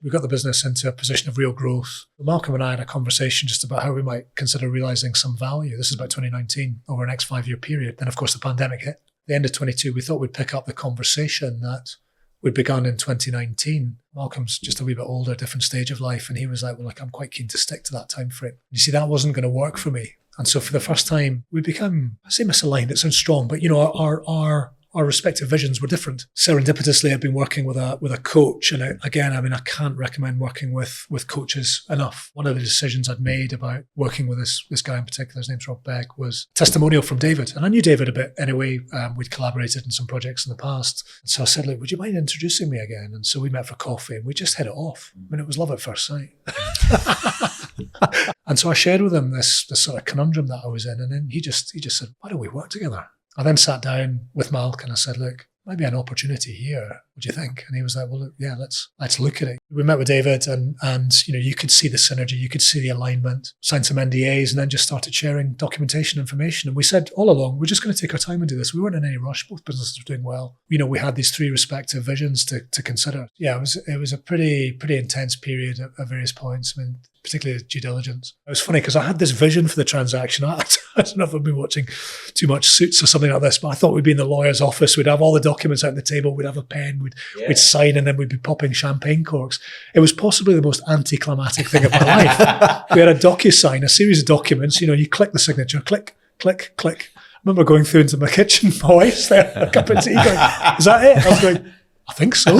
we got the business into a position of real growth. Malcolm and I had a conversation just about how we might consider realising some value. This is about 2019, over the next 5-year period. Then, of course, the pandemic hit. At the end of 22, we thought we'd pick up the conversation that we'd begun in 2019. Malcolm's just a wee bit older, different stage of life. And he was like, well, I'm quite keen to stick to that time frame. You see, that wasn't going to work for me. And so for the first time, we become, I say misaligned, it sounds strong, but our respective visions were different. Serendipitously, I've been working with a coach. And I can't recommend working with coaches enough. One of the decisions I'd made about working with this guy in particular, his name's Rob Beck, was testimonial from David. And I knew David a bit anyway. We'd collaborated in some projects in the past. And so I said, look, would you mind introducing me again? And so we met for coffee and we just hit it off. I mean, it was love at first sight. And so I shared with him this sort of conundrum that I was in. And then he just said, why don't we work together? I then sat down with Malk and I said, look, maybe an opportunity here. What do you think? And he was like, well, look, yeah, let's look at it. We met with David and you could see the synergy, you could see the alignment, signed some NDAs and then just started sharing documentation information. And we said all along, we're just going to take our time and do this. We weren't in any rush. Both businesses were doing well. We had these 3 respective visions to consider. Yeah, it was a pretty intense period at various points. I mean, particularly due diligence. It was funny because I had this vision for the transaction. I don't know if I've been watching too much Suits or something like this, but I thought we'd be in the lawyer's office. We'd have all the documents out on the table. We'd have a pen. We'd sign and then we'd be popping champagne corks. It was possibly the most anticlimactic thing of my life. We had a DocuSign, a series of documents. You click the signature, click, click, click. I remember going through into my kitchen. My wife's there, a cup of tea going, is that it? I was going, I think so.